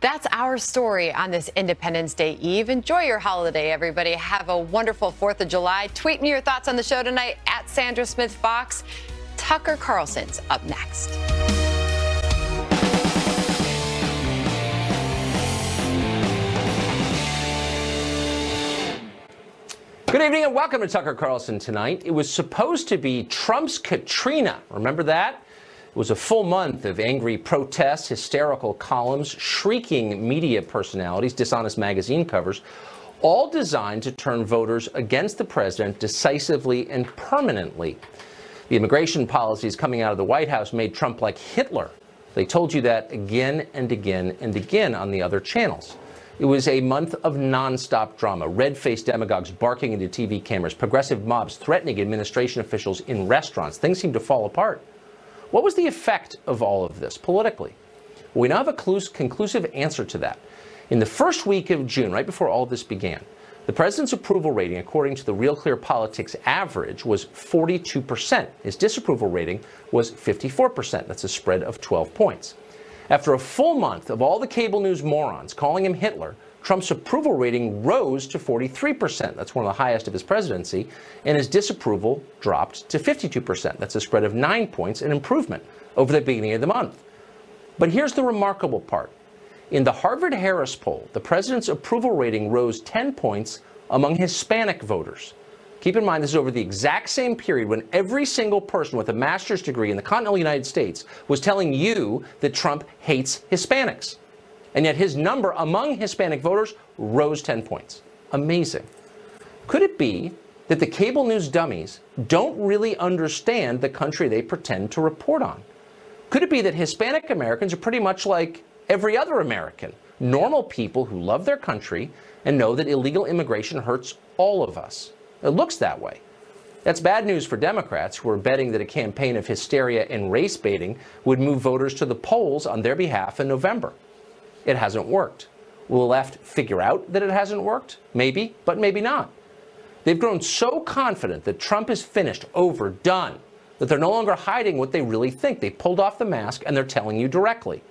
That's our story on this Independence Day Eve. Enjoy your holiday, everybody. Have a wonderful 4th of July. Tweet me your thoughts on the show tonight at Sandra Smith Fox. Tucker Carlson's up next. Good evening and welcome to Tucker Carlson tonight. It was supposed to be Trump's Katrina. Remember that? It was a full month of angry protests, hysterical columns, shrieking media personalities, dishonest magazine covers, all designed to turn voters against the president decisively and permanently. The immigration policies coming out of the White House made Trump like Hitler. They told you that again and again and again on the other channels. It was a month of nonstop drama, red-faced demagogues barking into TV cameras, progressive mobs threatening administration officials in restaurants. Things seemed to fall apart. What was the effect of all of this politically? Well, we now have a conclusive answer to that. In the first week of June, right before all of this began, the president's approval rating, according to the Real Clear Politics average, was 42%. His disapproval rating was 54%. That's a spread of 12 points. After a full month of all the cable news morons calling him Hitler, Trump's approval rating rose to 43%. That's one of the highest of his presidency. And his disapproval dropped to 52%. That's a spread of 9 points, an improvement over the beginning of the month. But here's the remarkable part. In the Harvard-Harris poll, the president's approval rating rose 10 points among Hispanic voters. Keep in mind, this is over the exact same period when every single person with a master's degree in the continental United States was telling you that Trump hates Hispanics. And yet his number among Hispanic voters rose 10 points. Amazing. Could it be that the cable news dummies don't really understand the country they pretend to report on? Could it be that Hispanic Americans are pretty much like every other American, normal people who love their country and know that illegal immigration hurts all of us? It looks that way. That's bad news for Democrats who are betting that a campaign of hysteria and race baiting would move voters to the polls on their behalf in November. It hasn't worked. Will the left figure out that it hasn't worked? Maybe, but maybe not. They've grown so confident that Trump is finished, over, done, that they're no longer hiding what they really think. They pulled off the mask and they're telling you directly.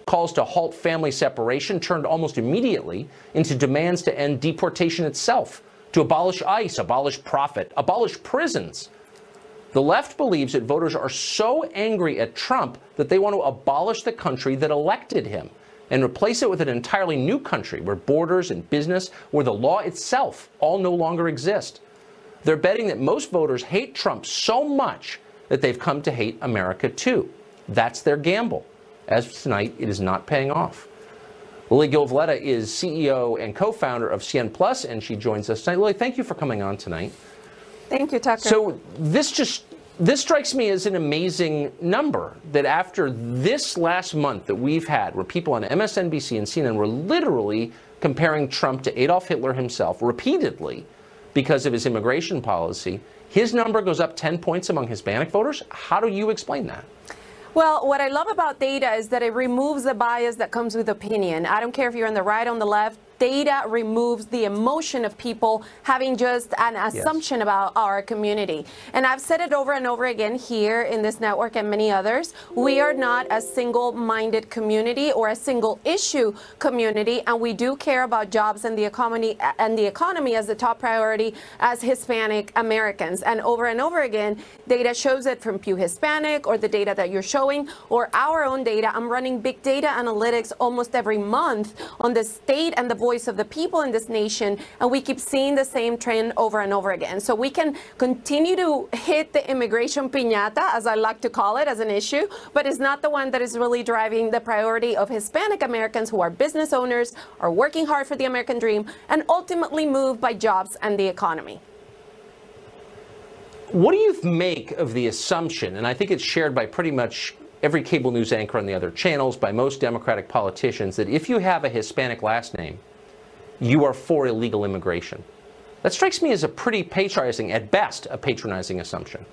Calls to halt family separation turned almost immediately into demands to end deportation itself, to abolish ICE, abolish profit, abolish prisons. The left believes that voters are so angry at Trump that they want to abolish the country that elected him and replace it with an entirely new country where borders and business, where the law itself all no longer exist. They're betting that most voters hate Trump so much that they've come to hate America too. That's their gamble. As of tonight, it is not paying off. Lily Gilvletta is CEO and co-founder of CN Plus, and she joins us tonight. Lily, thank you for coming on tonight. Thank you, Tucker. So this strikes me as an amazing number, that after this last month that we've had, where people on MSNBC and CNN were literally comparing Trump to Adolf Hitler himself repeatedly because of his immigration policy, his number goes up 10 points among Hispanic voters. How do you explain that? Well, what I love about data is that it removes the bias that comes with opinion. I don't care if you're on the right or on the left. Data removes the emotion of people having just an assumption about our community. And I've said it over and over again here in this network and many others. We are not a single-minded community or a single-issue community, and we do care about jobs and the economy as the top priority as Hispanic Americans. And over again, data shows it from Pew Hispanic, or the data that you're showing, or our own data. I'm running big data analytics almost every month on the state and the voice of the people in this nation, and we keep seeing the same trend over and over again. So we can continue to hit the immigration piñata, as I like to call it, as an issue, but it's not the one that is really driving the priority of Hispanic Americans who are business owners, are working hard for the American dream, and ultimately moved by jobs and the economy. What do you make of the assumption, and I think it's shared by pretty much every cable news anchor on the other channels, by most Democratic politicians, that if you have a Hispanic last name, you are for illegal immigration? That strikes me as a pretty patronizing, at best, a patronizing assumption.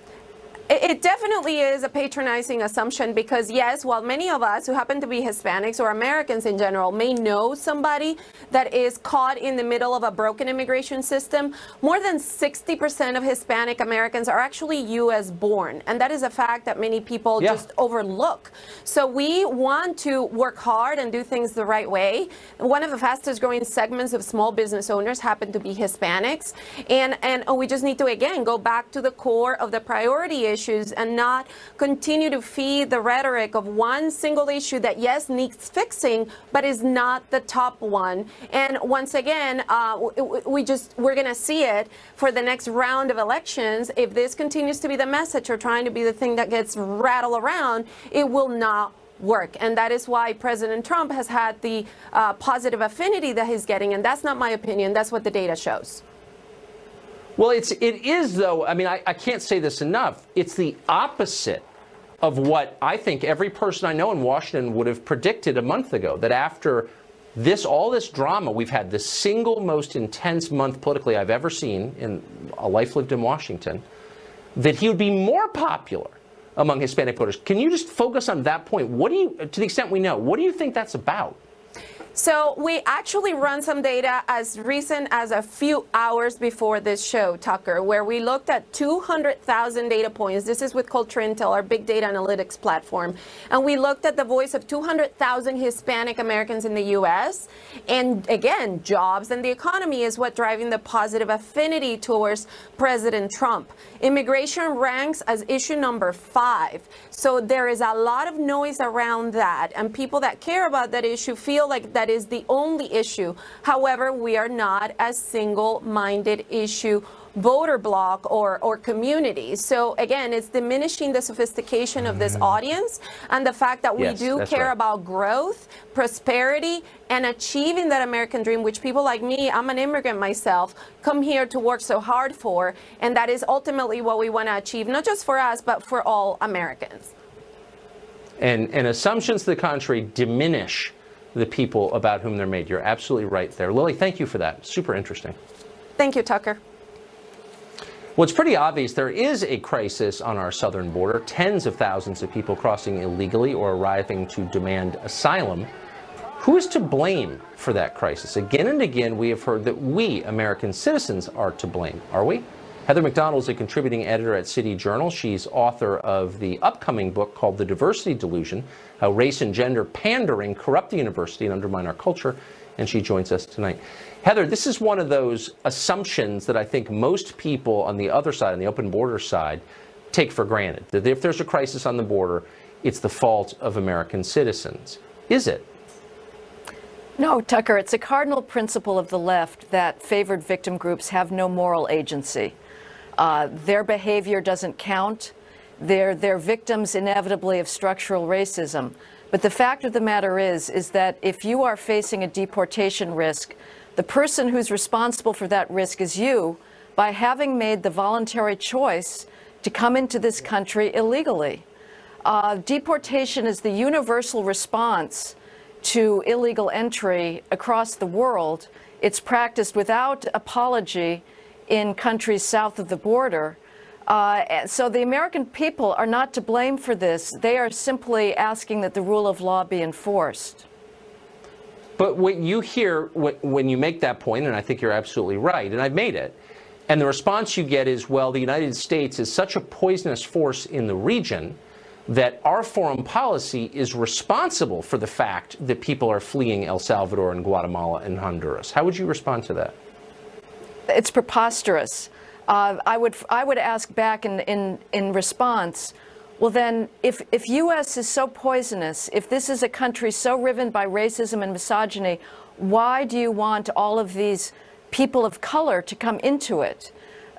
It definitely is a patronizing assumption because, yes, while many of us who happen to be Hispanics or Americans in general may know somebody that is caught in the middle of a broken immigration system, more than 60% of Hispanic Americans are actually U.S. born. And that is a fact that many people just overlook. So we want to work hard and do things the right way. One of the fastest growing segments of small business owners happen to be Hispanics. And we just need to, again, go back to the core of the priority issues and not continue to feed the rhetoric of one single issue that, yes, needs fixing, but is not the top one. And once again, we're going to see it for the next round of elections. If this continues to be the message or trying to be the thing that gets rattled around, it will not work. And that is why President Trump has had the positive affinity that he's getting. And that's not my opinion. That's what the data shows. Well, it is, though. I mean, I can't say this enough. It's the opposite of what I think every person I know in Washington would have predicted a month ago, that after all this drama, we've had the single most intense month politically I've ever seen in a life lived in Washington, that he would be more popular among Hispanic voters. Can you just focus on that point? What do you, to the extent we know, what do you think that's about? So we actually run some data as recent as a few hours before this show, Tucker, where we looked at 200,000 data points. This is with Culture Intel, our big data analytics platform. And we looked at the voice of 200,000 Hispanic Americans in the U.S. And again, jobs and the economy is what driving the positive affinity towards President Trump. Immigration ranks as issue number 5. So there is a lot of noise around that. And people that care about that issue feel like that is the only issue. However, we are not a single-minded issue voter bloc or community. So again, it's diminishing the sophistication of this audience and the fact that we do care about growth, prosperity, and achieving that American dream, which people like me, I'm an immigrant myself, come here to work so hard for. And that is ultimately what we want to achieve, not just for us, but for all Americans. And assumptions to the contrary diminish the people about whom they're made. You're absolutely right there. Lily, thank you for that. Super interesting. Thank you, Tucker. Well, it's pretty obvious there is a crisis on our southern border. Tens of thousands of people crossing illegally or arriving to demand asylum. Who is to blame for that crisis? Again and again, we have heard that we, American citizens, are to blame. Are we? Heather McDonald is a contributing editor at City Journal. She's author of the upcoming book called The Diversity Delusion, How Race and Gender Pandering Corrupt the University and Undermine Our Culture, and she joins us tonight. Heather, this is one of those assumptions that I think most people on the other side, on the open border side, take for granted. That if there's a crisis on the border, it's the fault of American citizens. Is it? No, Tucker, it's a cardinal principle of the left that favored victim groups have no moral agency. Their behavior doesn't count. They're victims inevitably of structural racism. But the fact of the matter is that if you are facing a deportation risk, the person who's responsible for that risk is you by having made the voluntary choice to come into this country illegally. Deportation is the universal response to illegal entry across the world. It's practiced without apology in countries south of the border. So the American people are not to blame for this. They are simply asking that the rule of law be enforced. But what you hear when you make that point, and I think you're absolutely right, and I've made it, and the response you get is, well, the United States is such a poisonous force in the region that our foreign policy is responsible for the fact that people are fleeing El Salvador and Guatemala and Honduras. How would you respond to that? It's preposterous. I would ask back in response, well then, if U.S. is so poisonous, if this is a country so riven by racism and misogyny, why do you want all of these people of color to come into it?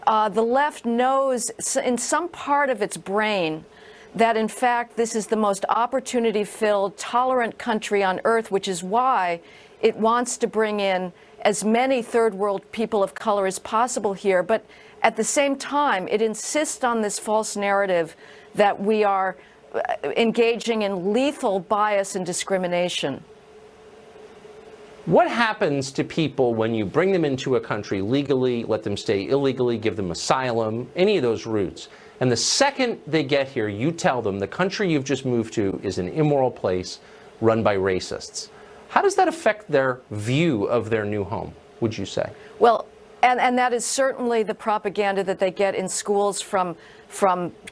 The left knows in some part of its brain that, in fact, this is the most opportunity-filled, tolerant country on earth, which is why it wants to bring in as many third world people of color as possible here. But at the same time, it insists on this false narrative that we are engaging in lethal bias and discrimination. What happens to people when you bring them into a country legally, let them stay illegally, give them asylum, any of those routes? And the second they get here, you tell them the country you've just moved to is an immoral place run by racists. How does that affect their view of their new home, would you say? Well, and that is certainly the propaganda that they get in schools from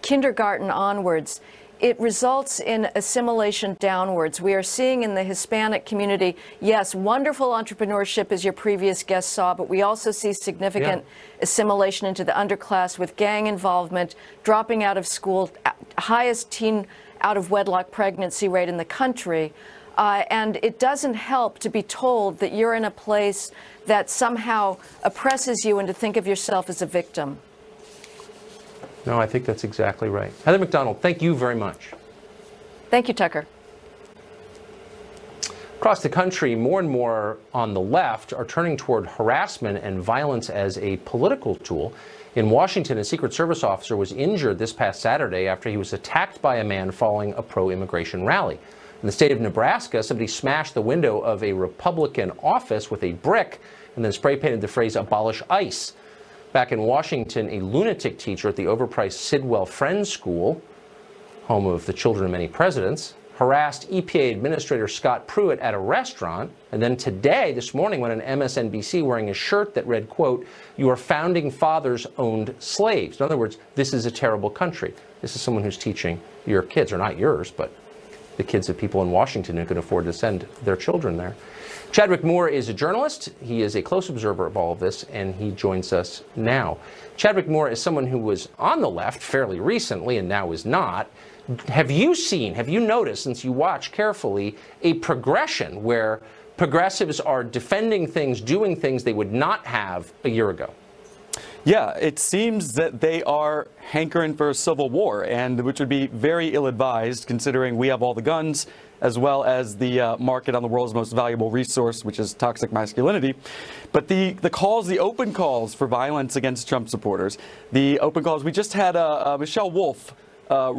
kindergarten onwards. It results in assimilation downwards. We are seeing in the Hispanic community, yes, wonderful entrepreneurship, as your previous guest saw, but we also see significant assimilation into the underclass with gang involvement, dropping out of school, highest teen out-of-wedlock pregnancy rate in the country. And it doesn't help to be told that you're in a place that somehow oppresses you and to think of yourself as a victim. No, I think that's exactly right. Heather McDonald, thank you very much. Thank you, Tucker. Across the country, more and more on the left are turning toward harassment and violence as a political tool. In Washington, a Secret Service officer was injured this past Saturday after he was attacked by a man following a pro-immigration rally. In the state of Nebraska, somebody smashed the window of a Republican office with a brick and then spray painted the phrase "Abolish ICE." Back in Washington, a lunatic teacher at the overpriced Sidwell Friends School, home of the children of many presidents, harassed EPA Administrator Scott Pruitt at a restaurant. And then today, this morning, went on MSNBC wearing a shirt that read, quote, "Your founding fathers owned slaves." In other words, this is a terrible country. This is someone who's teaching your kids, or not yours, but the kids of people in Washington who can afford to send their children there. Chadwick Moore is a journalist. He is a close observer of all of this, and he joins us now. Chadwick Moore is someone who was on the left fairly recently and now is not. Have you noticed, since you watch carefully, a progression where progressives are defending things, doing things they would not have a year ago? Yeah, it seems that they are hankering for a civil war, and which would be very ill-advised considering we have all the guns, as well as the market on the world's most valuable resource, which is toxic masculinity. But the calls, the open calls for violence against Trump supporters, the open calls, we just had Michelle Wolf, I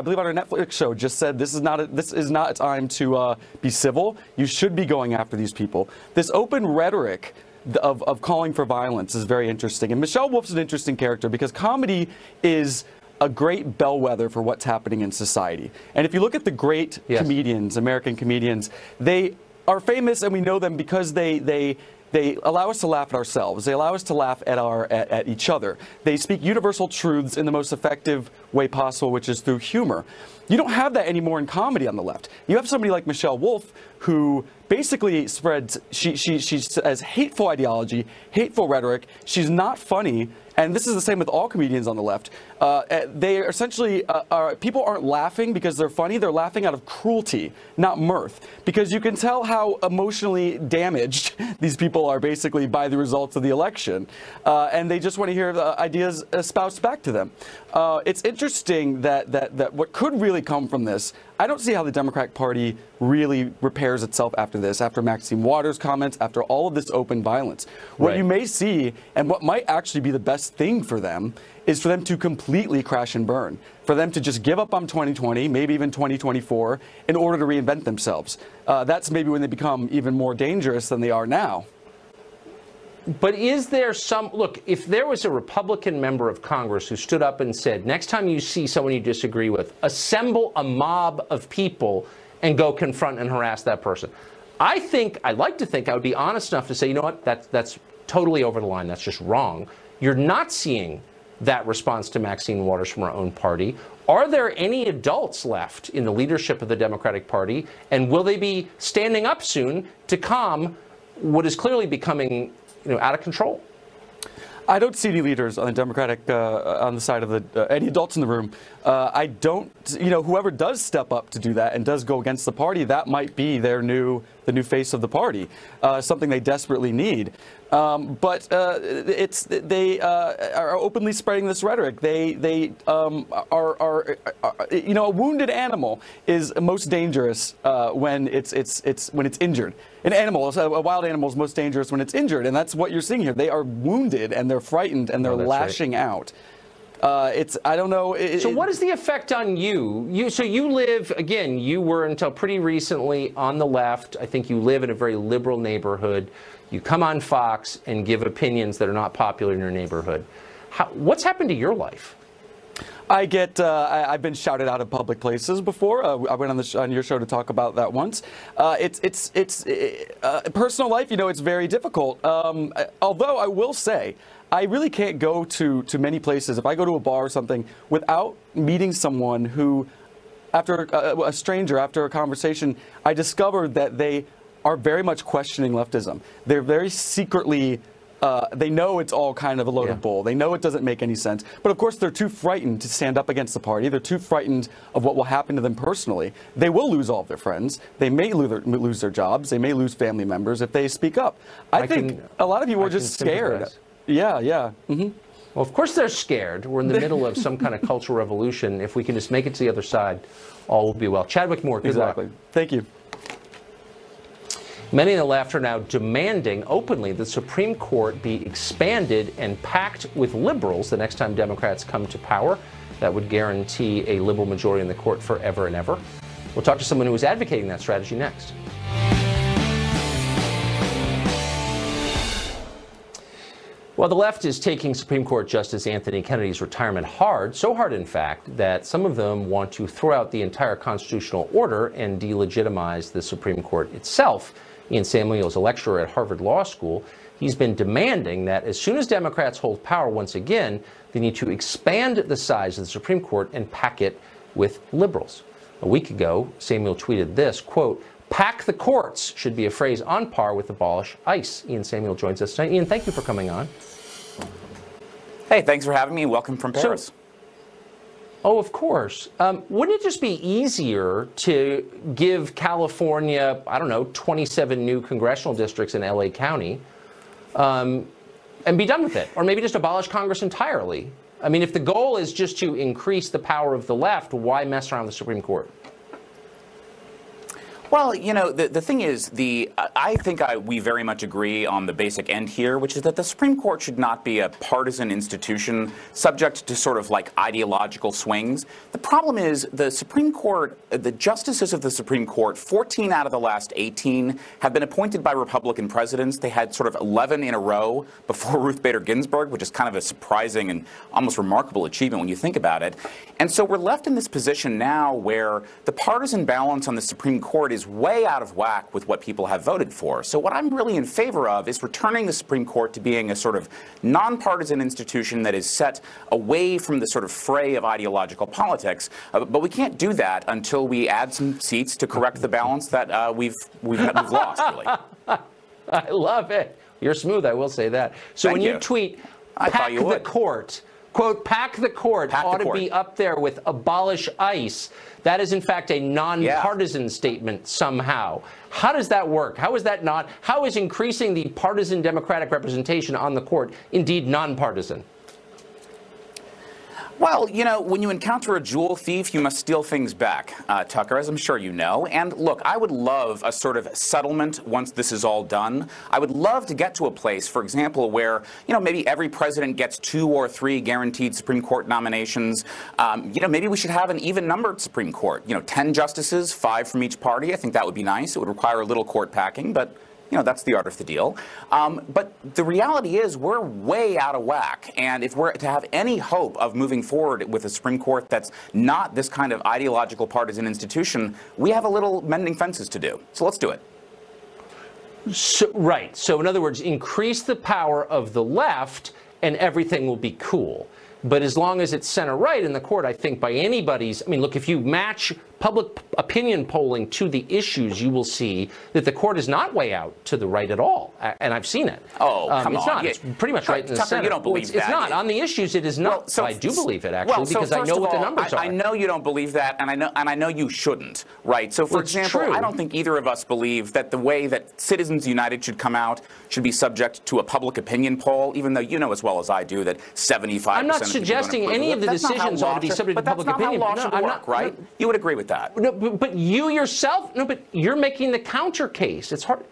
believe on her Netflix show, just said this is not a time to be civil. You should be going after these people. This open rhetoric of calling for violence is very interesting. And Michelle Wolf's an interesting character because comedy is a great bellwether for what's happening in society. And if you look at the great comedians, American comedians, they are famous and we know them because they allow us to laugh at ourselves. They allow us to laugh at each other. They speak universal truths in the most effective way possible, which is through humor. You don't have that anymore in comedy on the left. You have somebody like Michelle Wolf who basically spreads, she has hateful ideology, hateful rhetoric. She's not funny. And this is the same with all comedians on the left. They are essentially, people aren't laughing because they're funny. They're laughing out of cruelty, not mirth. Because you can tell how emotionally damaged these people are basically by the results of the election. And they just want to hear the ideas espoused back to them. It's interesting that what could really come from this, I don't see how the Democratic Party really repairs itself after this, after Maxine Waters' comments, after all of this open violence. What you may see, and what might actually be the best thing for them, is for them to completely crash and burn, for them to just give up on 2020, maybe even 2024, in order to reinvent themselves. That's maybe when they become even more dangerous than they are now. But is there some, look, if there was a Republican member of Congress who stood up and said, next time you see someone you disagree with, assemble a mob of people and go confront and harass that person. I'd like to think I would be honest enough to say, you know what, that's totally over the line. That's just wrong. You're not seeing that response to Maxine Waters from our own party. Are there any adults left in the leadership of the Democratic Party? And will they be standing up soon to calm what is clearly becoming out of control? I don't see any leaders on the Democratic, on the side of the, any adults in the room. I don't, whoever does step up to do that and does go against the party, that might be the new face of the party, something they desperately need. But they are openly spreading this rhetoric. They are a wounded animal is most dangerous when it's injured. An animal, a wild animal, is most dangerous when it's injured, and that's what you're seeing here. They are wounded and they're frightened and they're lashing out. I don't know. So what is the effect on you? So you live, again, you were until pretty recently on the left. I think you live in a very liberal neighborhood. You come on Fox and give opinions that are not popular in your neighborhood. What's happened to your life? I've been shouted out in public places before. I went on your show to talk about that once. Personal life, it's very difficult. Although I will say, I really can't go to many places. If I go to a bar or something without meeting someone who, after a stranger, after a conversation, I discovered that they are very much questioning leftism. They're very secretly. They know it's all kind of a loaded bull. They know it doesn't make any sense. But of course, they're too frightened to stand up against the party. They're too frightened of what will happen to them personally. They will lose all of their friends. They may lose their jobs. They may lose family members if they speak up. I think a lot of people are just scared. Yeah. Mm-hmm. Well, of course they're scared. We're in the middle of some kind of cultural revolution. If we can just make it to the other side, all will be well. Chadwick Moore, good luck. Thank you. Many on the left are now demanding openly the Supreme Court be expanded and packed with liberals the next time Democrats come to power. That would guarantee a liberal majority in the court forever and ever. We'll talk to someone who is advocating that strategy next. While the left is taking Supreme Court Justice Anthony Kennedy's retirement hard, so hard in fact that some of them want to throw out the entire constitutional order and delegitimize the Supreme Court itself. Ian Samuel is a lecturer at Harvard Law School. He's been demanding that as soon as Democrats hold power once again, they need to expand the size of the Supreme Court and pack it with liberals. A week ago, Samuel tweeted this, quote, "Pack the courts" should be a phrase on par with abolish ICE. Ian Samuel joins us tonight. Ian, thank you for coming on. Hey, thanks for having me. Welcome from Paris. Oh, of course. Wouldn't it just be easier to give California, 27 new congressional districts in LA County and be done with it? Or maybe just abolish Congress entirely? I mean, if the goal is just to increase the power of the left, why mess around with the Supreme Court? Well, the thing is, I think we very much agree on the basic end here, which is that the Supreme Court should not be a partisan institution subject to sort of like ideological swings. The problem is the Supreme Court, the justices of the Supreme Court, 14 out of the last 18 have been appointed by Republican presidents. They had sort of 11 in a row before Ruth Bader Ginsburg, which is kind of a surprising and almost remarkable achievement when you think about it. And so we're left in this position now where the partisan balance on the Supreme Court is way out of whack with what people have voted for. So what I'm really in favor of is returning the Supreme Court to being a sort of nonpartisan institution that is set away from the sort of fray of ideological politics. But we can't do that until we add some seats to correct the balance that we've lost, really. I love it. You're smooth, I will say that. So when you tweet, pack the court, quote, pack the court ought to be up there with abolish ICE. That is, in fact, a nonpartisan statement somehow. How does that work? How is that not? How is increasing the partisan Democratic representation on the court indeed nonpartisan? Well, when you encounter a jewel thief, you must steal things back, Tucker, as I'm sure you know. And look, I would love a sort of settlement once this is all done. I would love to get to a place, for example, where, maybe every president gets 2 or 3 guaranteed Supreme Court nominations. Maybe we should have an even-numbered Supreme Court. 10 justices, 5 from each party. I think that would be nice. It would require a little court packing, but that's the art of the deal. But the reality is we're way out of whack. And if we're to have any hope of moving forward with a Supreme Court that's not this kind of ideological partisan institution, we have a little mending fences to do. So let's do it. Right. So in other words, increase the power of the left and everything will be cool. But as long as it's center right in the court, I think by anybody's, look, if you match public opinion polling to the issues, you will see that the court is not way out to the right at all. And I've seen it. Oh, come it's on. Not. It's pretty much right in the Tucker, center. You don't believe that. It's not. On the issues, it is not. Well, so I do believe it, actually, because I know what the numbers are. I know you don't believe that, and I know you shouldn't, right? So, for example, I don't think either of us believe that the way that Citizens United should come out should be subject to a public opinion poll, even though you know as well as I do that 75% I'm not suggesting any of the decisions ought to be subject to public opinion. But that's not how law should work, right? You would agree with that. No, but you yourself, but you're making the counter case. It's hard.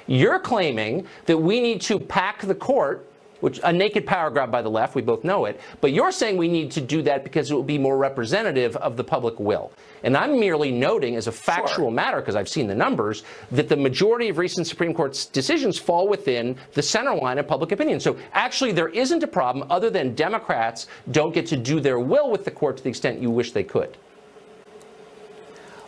You're claiming that we need to pack the court, which a naked power grab by the left, we both know it, but you're saying we need to do that because it will be more representative of the public will. And I'm merely noting as a factual matter, because I've seen the numbers, that the majority of recent Supreme Court decisions fall within the center line of public opinion. So actually there isn't a problem other than Democrats don't get to do their will with the court to the extent you wish they could.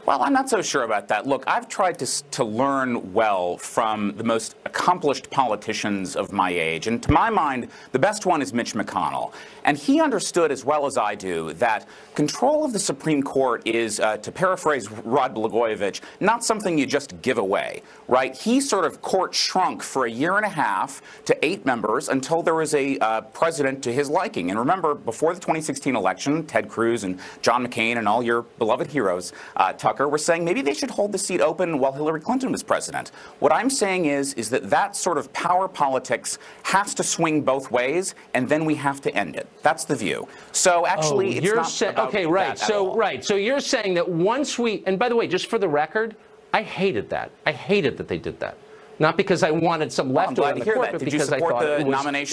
Well, I'm not so sure about that. Look, I've tried to learn well from the most accomplished politicians of my age. And to my mind, the best one is Mitch McConnell. And he understood as well as I do that control of the Supreme Court is, to paraphrase Rod Blagojevich, not something you just give away, right? He sort of court shrunk for a year and a half to 8 members until there was a president to his liking. And remember, before the 2016 election, Ted Cruz and John McCain and all your beloved heroes, Tucker, were saying maybe they should hold the seat open while Hillary Clinton was president. What I'm saying is that sort of power politics has to swing both ways, and then we have to end it. That's the view. So actually, it's not about okay, right. that at all. Right. So you're saying that once we, and by the way, just for the record, I hated that. I hated that they did that. Not because I wanted some leftover in the court, but because I thought it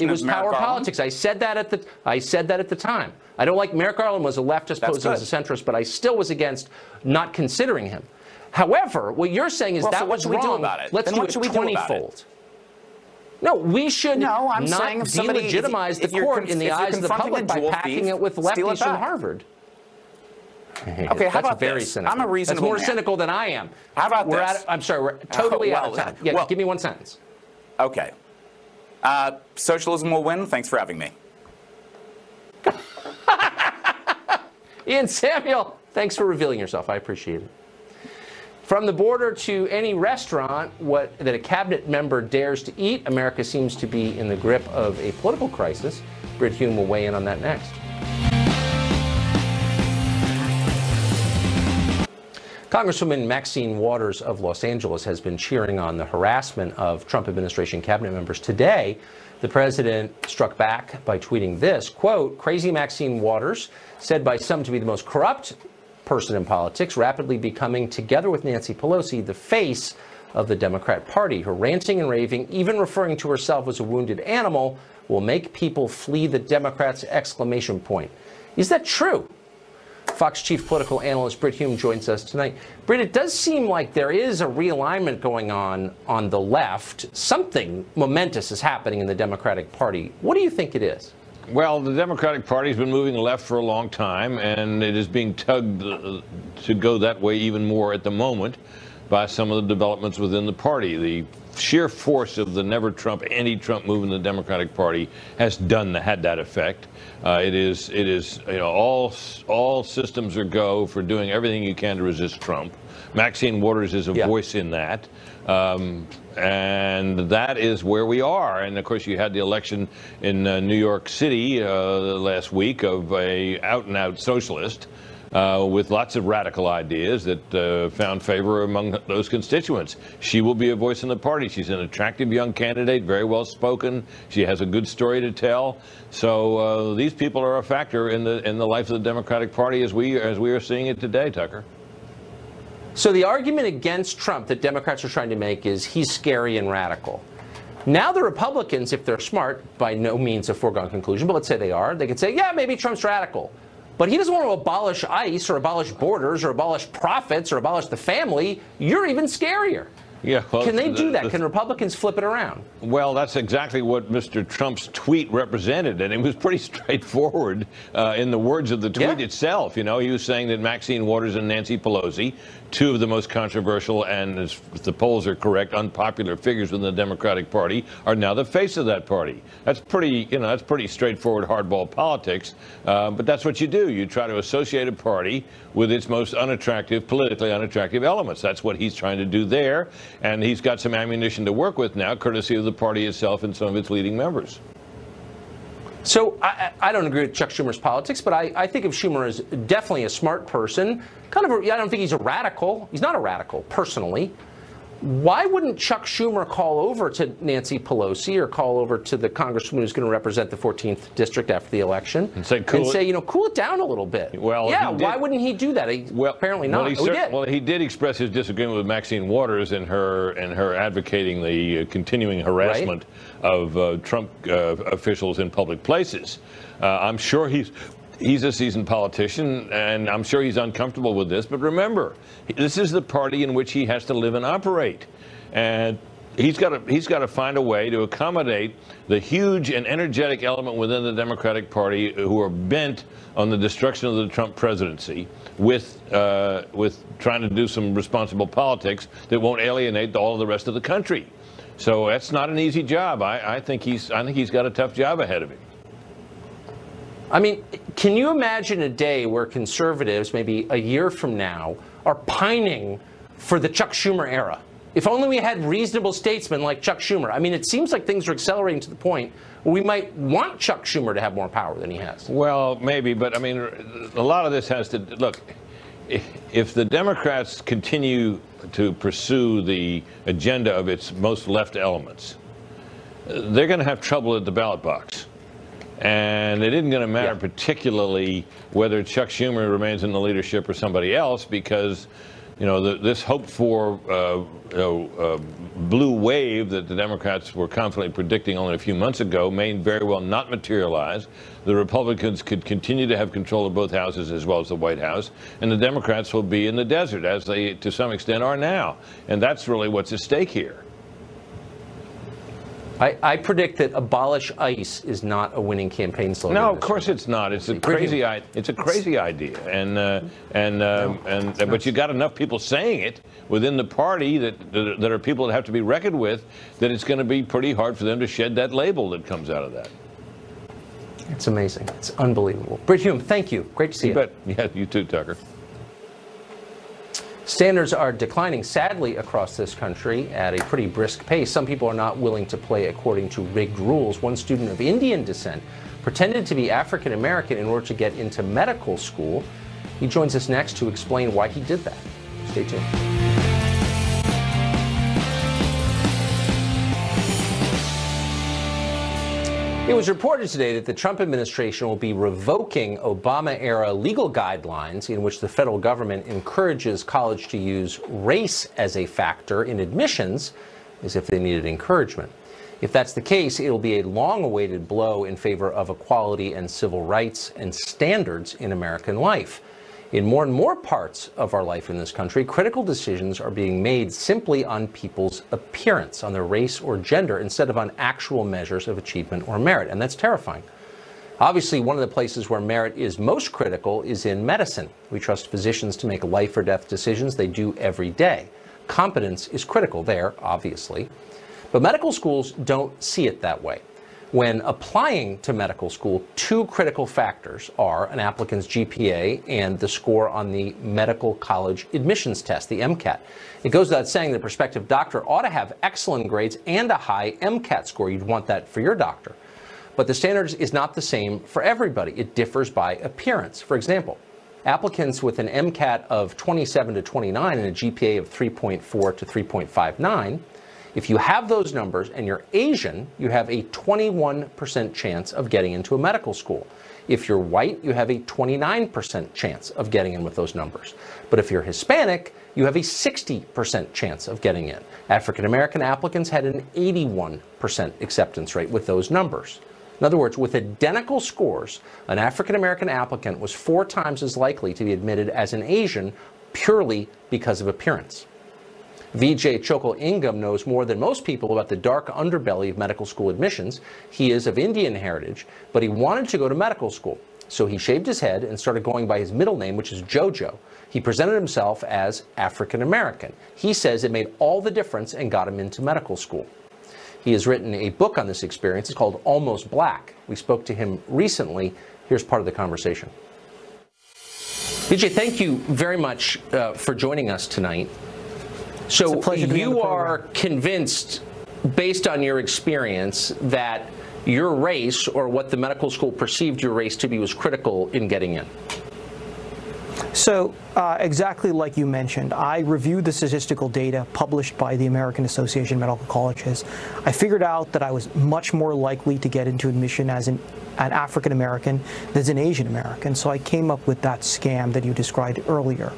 was power politics. I said that at the time. I don't like Merrick Garland was a leftist, posing as a centrist, but I still was against not considering him. However, what you're saying is that was wrong. What should we do about it? Let's do it 20-fold. No, we should not delegitimize the court in the eyes of the public by packing it with lefties from Harvard. Okay, how about very this? cynical. I'm a reasonable That's more cynical than I am. How about this? I'm sorry, we're totally out of time. Yeah, give me one sentence. Okay. Socialism will win. Thanks for having me. Ian Samuel, thanks for revealing yourself. I appreciate it. From the border to any restaurant that a cabinet member dares to eat, America seems to be in the grip of a political crisis. Britt Hume will weigh in on that next. Congresswoman Maxine Waters of Los Angeles has been cheering on the harassment of Trump administration cabinet members. Today, the president struck back by tweeting this, quote, "Crazy Maxine Waters, said by some to be the most corrupt person in politics, rapidly becoming, together with Nancy Pelosi, the face of the Democrat Party. Her ranting and raving, even referring to herself as a wounded animal, will make people flee the Democrats!" Exclamation point. Is that true? Fox chief political analyst Britt Hume joins us tonight. Britt, it does seem like there is a realignment going on the left. Something momentous is happening in the Democratic Party. What do you think it is? Well, the Democratic Party has been moving left for a long time, and it is being tugged to go that way even more at the moment by some of the developments within the party. The sheer force of the never Trump, anti-Trump movement in the Democratic Party has had that effect. It is all systems are go for doing everything you can to resist Trump. Maxine Waters is a voice in that. And that is where we are. And of course, you had the election in New York City last week of a out-and-out socialist with lots of radical ideas that found favor among those constituents. She will be a voice in the party. She's an attractive young candidate, very well spoken. She has a good story to tell. So these people are a factor in the life of the Democratic Party as we are seeing it today, Tucker. So the argument against Trump that Democrats are trying to make is he's scary and radical. Now the Republicans, if they're smart, by no means a foregone conclusion, but let's say they are, they could say, yeah, maybe Trump's radical. But he doesn't want to abolish ICE or abolish borders or abolish profits or abolish the family. You're even scarier. Yeah, well, can they do that? Can Republicans flip it around? Well, that's exactly what Mr. Trump's tweet represented, and it was pretty straightforward in the words of the tweet itself. You know, he was saying that Maxine Waters and Nancy Pelosi, two of the most controversial and, if the polls are correct, unpopular figures within the Democratic Party, are now the face of that party. That's pretty, that's pretty straightforward hardball politics. But that's what you do. You try to associate a party with its most unattractive, politically unattractive elements. That's what he's trying to do there. And he's got some ammunition to work with now, courtesy of the party itself and some of its leading members. So I don't agree with Chuck Schumer's politics, but I think of Schumer as definitely a smart person. I don't think he's a radical. He's not a radical, personally. Why wouldn't Chuck Schumer call over to Nancy Pelosi or call over to the congresswoman who's going to represent the 14th district after the election and say, cool it down a little bit? Well, yeah, why wouldn't he do that? Apparently not. Well, he did express his disagreement with Maxine Waters in her advocating the continuing harassment of Trump officials in public places. I'm sure he's he's a seasoned politician, and I'm sure he's uncomfortable with this. But remember, this is the party in which he has to live and operate, and he's got to find a way to accommodate the huge and energetic element within the Democratic Party who are bent on the destruction of the Trump presidency, with trying to do some responsible politics that won't alienate all of the rest of the country. So that's not an easy job. I think he's got a tough job ahead of him. I mean, can you imagine a day where conservatives, maybe a year from now, are pining for the Chuck Schumer era? If only we had reasonable statesmen like Chuck Schumer. I mean, it seems like things are accelerating to the point where we might want Chuck Schumer to have more power than he has. Well, maybe, but I mean, a lot of this has to look. If the Democrats continue to pursue the agenda of its most left elements, they're going to have trouble at the ballot box. And it isn't going to matter particularly whether Chuck Schumer remains in the leadership or somebody else, because, you know, this hoped for blue wave that the Democrats were confidently predicting only a few months ago may very well not materialize. The Republicans could continue to have control of both houses as well as the White House, and the Democrats will be in the desert, as they to some extent are now. And that's really what's at stake here. I predict that abolish ICE is not a winning campaign slogan. No, of course it's not. It's a crazy idea, but you got enough people saying it within the party that are people that have to be reckoned with, that it's going to be pretty hard for them to shed that label that comes out of that. It's amazing. It's unbelievable. Britt Hume, thank you. Great to see you. Bet. Yeah, you too, Tucker. Standards are declining, sadly, across this country at a pretty brisk pace. Some people are not willing to play according to rigged rules. One student of Indian descent pretended to be African American in order to get into medical school. He joins us next to explain why he did that. Stay tuned. It was reported today that the Trump administration will be revoking Obama-era legal guidelines in which the federal government encourages college to use race as a factor in admissions, as if they needed encouragement. If that's the case, it'll be a long-awaited blow in favor of equality and civil rights and standards in American life. In more and more parts of our life in this country, critical decisions are being made simply on people's appearance, on their race or gender, instead of on actual measures of achievement or merit, and that's terrifying. Obviously, one of the places where merit is most critical is in medicine. We trust physicians to make life or death decisions. They do every day. Competence is critical there, obviously. But medical schools don't see it that way. When applying to medical school, two critical factors are an applicant's GPA and the score on the medical college admissions test, the MCAT. It goes without saying the prospective doctor ought to have excellent grades and a high MCAT score. You'd want that for your doctor. But the standard is not the same for everybody. It differs by appearance. For example, applicants with an MCAT of 27 to 29 and a GPA of 3.4 to 3.59, if you have those numbers and you're Asian, you have a 21% chance of getting into a medical school. If you're white, you have a 29% chance of getting in with those numbers. But if you're Hispanic, you have a 60% chance of getting in. African American applicants had an 81% acceptance rate with those numbers. In other words, with identical scores, an African American applicant was 4 times as likely to be admitted as an Asian purely because of appearance. Vijay Chokal Ingam knows more than most people about the dark underbelly of medical school admissions. He is of Indian heritage, but he wanted to go to medical school. So he shaved his head and started going by his middle name, which is Jojo. He presented himself as African American. He says it made all the difference and got him into medical school. He has written a book on this experience. It's called Almost Black. We spoke to him recently. Here's part of the conversation. Vijay, thank you very much for joining us tonight. So you are convinced, based on your experience, that your race, or what the medical school perceived your race to be, was critical in getting in? So exactly like you mentioned, I reviewed the statistical data published by the American Association of Medical Colleges. I figured out that I was much more likely to get into admission as an African American than an Asian American, so I came up with that scam that you described earlier.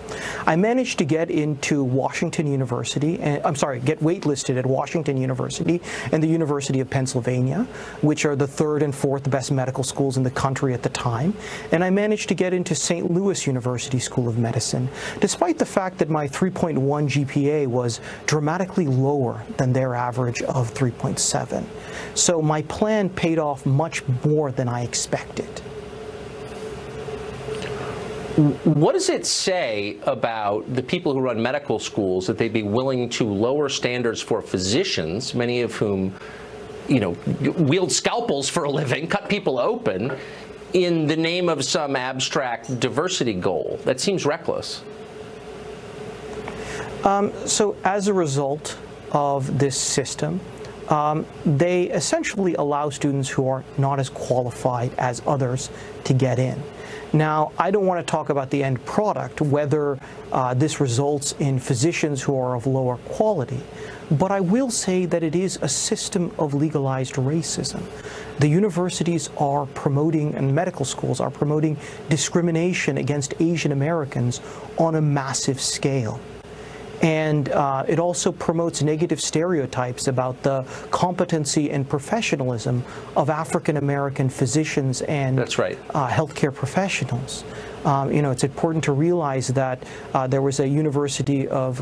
I managed to get into Washington University, and get waitlisted at Washington University and the University of Pennsylvania, which are the third and fourth best medical schools in the country at the time, and I managed to get into St. Louis University School of Medicine, despite the fact that my 3.1 GPA was dramatically lower than their average of 3.7. So my plan paid off much more than I expected. What does it say about the people who run medical schools that they'd be willing to lower standards for physicians, many of whom, wield scalpels for a living, cut people open, in the name of some abstract diversity goal? That seems reckless. So as a result of this system, they essentially allow students who are not as qualified as others to get in. Now, I don't want to talk about the end product, whether this results in physicians who are of lower quality, but I will say that it is a system of legalized racism. The universities are promoting, and medical schools are promoting, discrimination against Asian Americans on a massive scale. And it also promotes negative stereotypes about the competency and professionalism of African American physicians and healthcare professionals. It's important to realize that there was a University of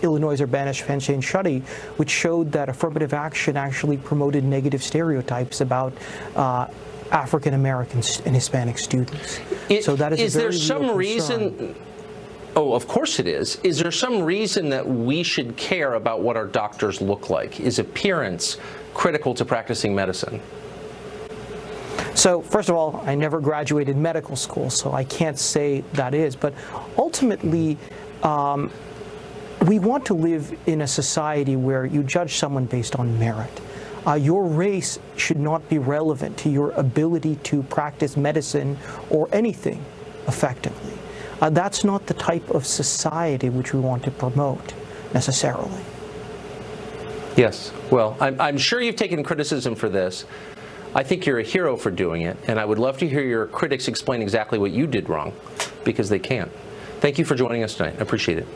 Illinois Urbana-Champaign-Schutte which showed that affirmative action actually promoted negative stereotypes about African Americans and Hispanic students. So that is a very real concern. Oh, of course it is. Is there some reason that we should care about what our doctors look like? Is appearance critical to practicing medicine? So, first of all, I never graduated medical school, so I can't say that is. But ultimately, we want to live in a society where you judge someone based on merit. Your race should not be relevant to your ability to practice medicine or anything effectively. That's not the type of society which we want to promote, necessarily. Yes. Well, I'm sure you've taken criticism for this. I think you're a hero for doing it, and I would love to hear your critics explain exactly what you did wrong, because they can't. Thank you for joining us tonight. I appreciate it.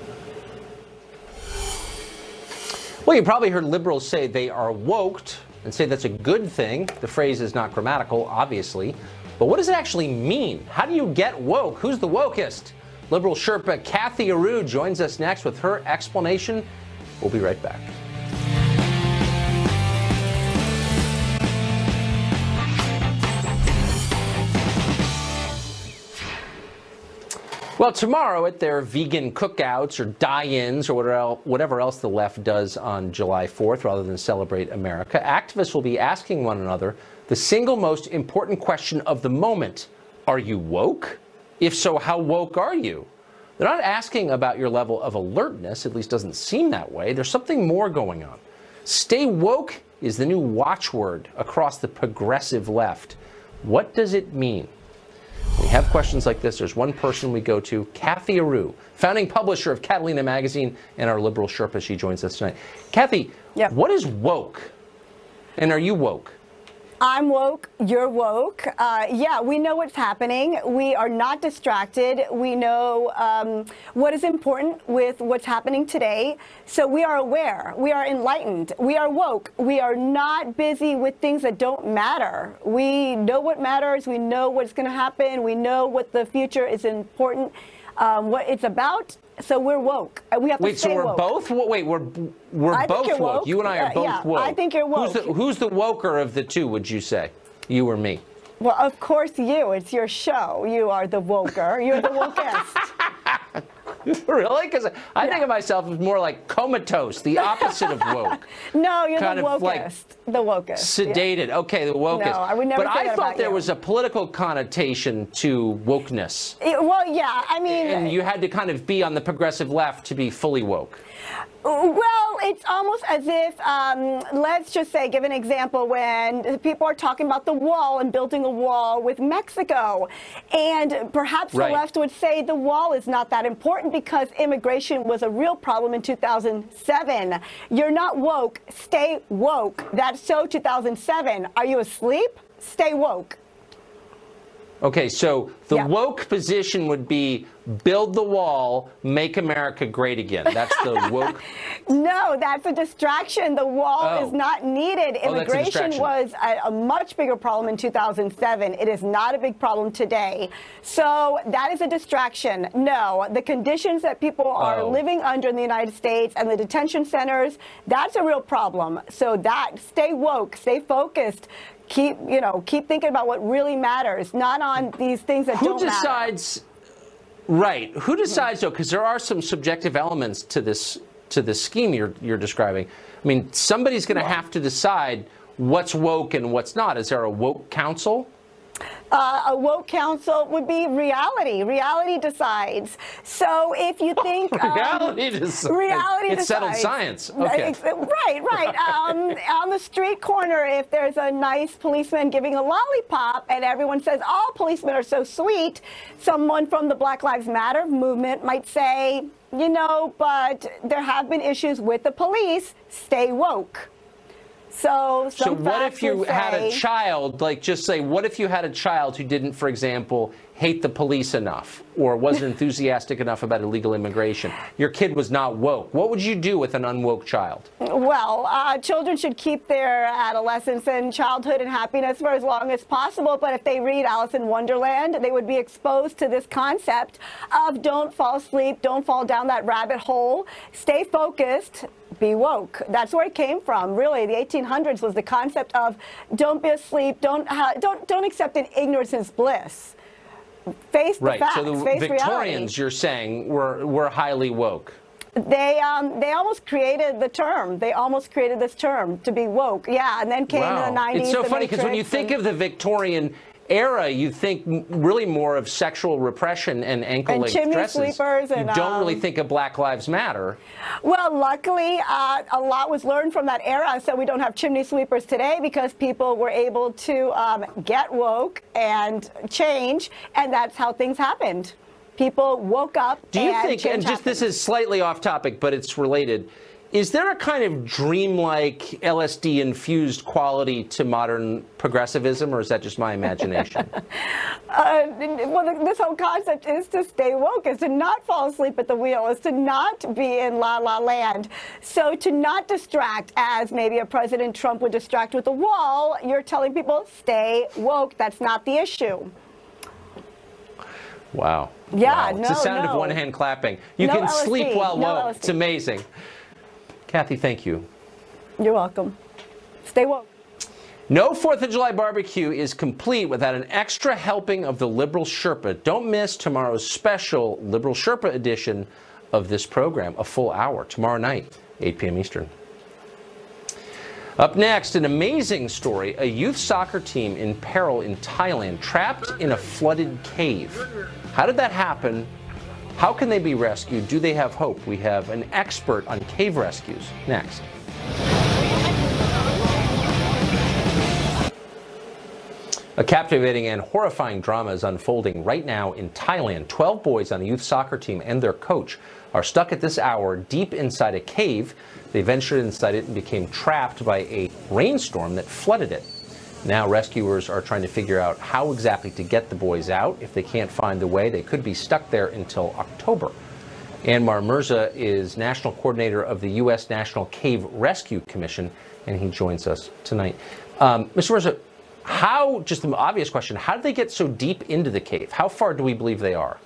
Well, you probably heard liberals say they are woked and say that's a good thing. The phrase is not grammatical, obviously. But what does it actually mean? How do you get woke? Who's the wokest? Liberal Sherpa Kathy Aru joins us next with her explanation. We'll be right back. Well, tomorrow at their vegan cookouts or die-ins or whatever else the left does on July 4th rather than celebrate America, activists will be asking one another the single most important question of the moment: are you woke? If so, how woke are you? They're not asking about your level of alertness, at least doesn't seem that way. There's something more going on. Stay woke is the new watchword across the progressive left. What does it mean? We have questions like this. There's one person we go to, Kathy Aru, founding publisher of Catalina Magazine and our liberal Sherpa. She joins us tonight. Kathy, what is woke? And are you woke? I'm woke, you're woke. Yeah, we know what's happening. We are not distracted. We know what is important with what's happening today. So we are aware. We are enlightened. We are woke. We are not busy with things that don't matter. We know what matters. We know what's going to happen. We know what the future is important, what it's about. So we're woke. We have to stay woke. Both? Wait, we're both woke. You and I are both woke. I think you're woke. Who's the woker of the two, would you say? You or me? Well, of course you. It's your show. You are the woker. You're the wokest. Really? Because I think of myself as more like comatose, the opposite of woke. No, you're kind the wokest. Like the wokest. Sedated. Yeah. Okay, the wokest. No, I would never but say I that thought about there you. was a political connotation to wokeness. Well, yeah. I mean, and you had to kind of be on the progressive left to be fully woke. Well, it's almost as if, let's just say, give an example when people are talking about the wall and building a wall with Mexico. And perhaps the left would say the wall is not that important because immigration was a real problem in 2007. You're not woke, stay woke. That's so 2007. Are you asleep? Stay woke. Okay, so the woke position would be build the wall, make America great again. That's the woke. No, that's a distraction. The wall is not needed. Immigration was a much bigger problem in 2007. It is not a big problem today. So that is a distraction. No, the conditions that people are living under in the United States and the detention centers, that's a real problem. So that, stay woke, stay focused. Keep thinking about what really matters, not on these things that don't matter. Who decides? Right. Who decides, though? Because there are some subjective elements to this scheme you're describing. I mean, somebody's going to have to decide what's woke and what's not. Is there a woke council? A woke council would be reality. Reality decides. So if you think reality decides. It's settled science. Okay. Right. On the street corner, if there's a nice policeman giving a lollipop and everyone says all policemen are so sweet, someone from the Black Lives Matter movement might say, but there have been issues with the police. Stay woke. So what if you had a child, what if you had a child who didn't, for example, hate the police enough or wasn't enthusiastic enough about illegal immigration? Your kid was not woke. What would you do with an unwoke child? Well, children should keep their adolescence and childhood and happiness for as long as possible. But if they read Alice in Wonderland, they would be exposed to this concept of don't fall asleep, don't fall down that rabbit hole, stay focused, be woke. That's where it came from. Really, the 1800s was the concept of don't be asleep, don't accept an ignorance is bliss. Face the facts, so the face Victorians, reality. You're saying, were highly woke. They almost created the term. They almost created this term to be woke. Yeah, and then came in the 90s. It's so funny because when you think of the Victorian era, you think really more of sexual repression and ankle-length dresses. Sleepers and, you don't really think of Black Lives Matter. Well, luckily, a lot was learned from that era, so we don't have chimney sweepers today because people were able to get woke and change, and that's how things happened. People woke up. Do you think, and just this is slightly off topic, but it's related, is there a kind of dreamlike LSD-infused quality to modern progressivism, or is that just my imagination? This whole concept is to stay woke, is to not fall asleep at the wheel, is to not be in la-la land. So to not distract, as maybe a President Trump would distract with the wall, you're telling people, stay woke. That's not the issue. Wow. Yeah, wow. It's the sound of one hand clapping. You can LSD, sleep while woke. LSD. It's amazing. Kathy, thank you. You're welcome. Stay woke. No 4th of July barbecue is complete without an extra helping of the Liberal Sherpa. Don't miss tomorrow's special Liberal Sherpa edition of this program, a full hour, tomorrow night, 8 p.m. Eastern. Up next, an amazing story. A youth soccer team in peril in Thailand, trapped in a flooded cave. How did that happen? How can they be rescued? Do they have hope? We have an expert on cave rescues next. A captivating and horrifying drama is unfolding right now in Thailand. 12 boys on a youth soccer team and their coach are stuck at this hour deep inside a cave. They ventured inside it and became trapped by a rainstorm that flooded it. Now rescuers are trying to figure out how exactly to get the boys out. If they can't find the way, they could be stuck there until October. Anwar Mirza is national coordinator of the U.S. National Cave Rescue Commission, and he joins us tonight. Mr. Mirza, just an obvious question, how did they get so deep into the cave? How far do we believe they are?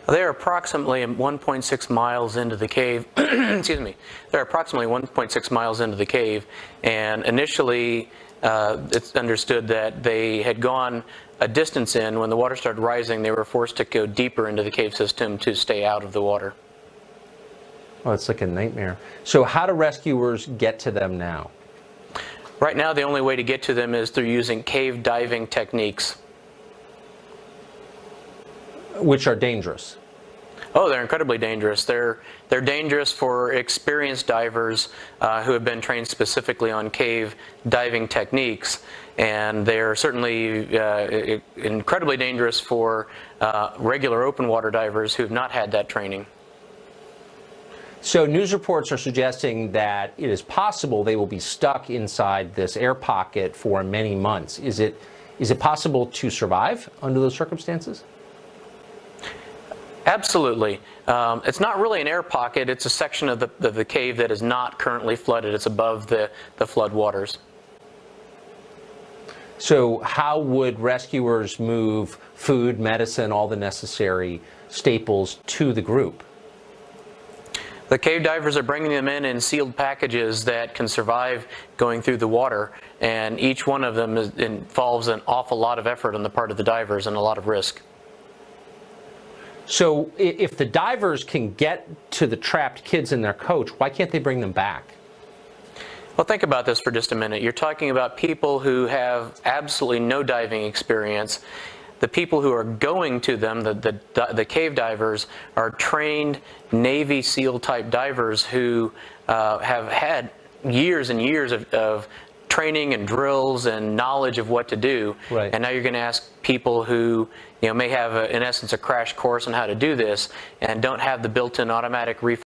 They're approximately 1.6 miles into the cave. Excuse me. They're approximately 1.6 miles into the cave, and initially it's understood that they had gone a distance in. When the water started rising, they were forced to go deeper into the cave system to stay out of the water. Oh, it's like a nightmare. So how do rescuers get to them now? Right now, the only way to get to them is through using cave diving techniques. Which are dangerous. Oh, they're incredibly dangerous. They're dangerous for experienced divers who have been trained specifically on cave diving techniques, and they're certainly incredibly dangerous for regular open water divers who have not had that training. So news reports are suggesting that it is possible they will be stuck inside this air pocket for many months. Is it possible to survive under those circumstances? Absolutely. It's not really an air pocket. It's a section of the cave that is not currently flooded. It's above the flood waters. So how would rescuers move food, medicine, all the necessary staples to the group? The cave divers are bringing them in sealed packages that can survive going through the water, and each one of them involves an awful lot of effort on the part of the divers and a lot of risk. So if the divers can get to the trapped kids and their coach, why can't they bring them back? Well, think about this for just a minute. You're talking about people who have absolutely no diving experience. The people who are going to them, the cave divers, are trained Navy SEAL type divers who have had years and years of training and drills and knowledge of what to do. Right. And now you're going to ask people who may have, in essence, a crash course on how to do this and don't have the built-in automatic reflex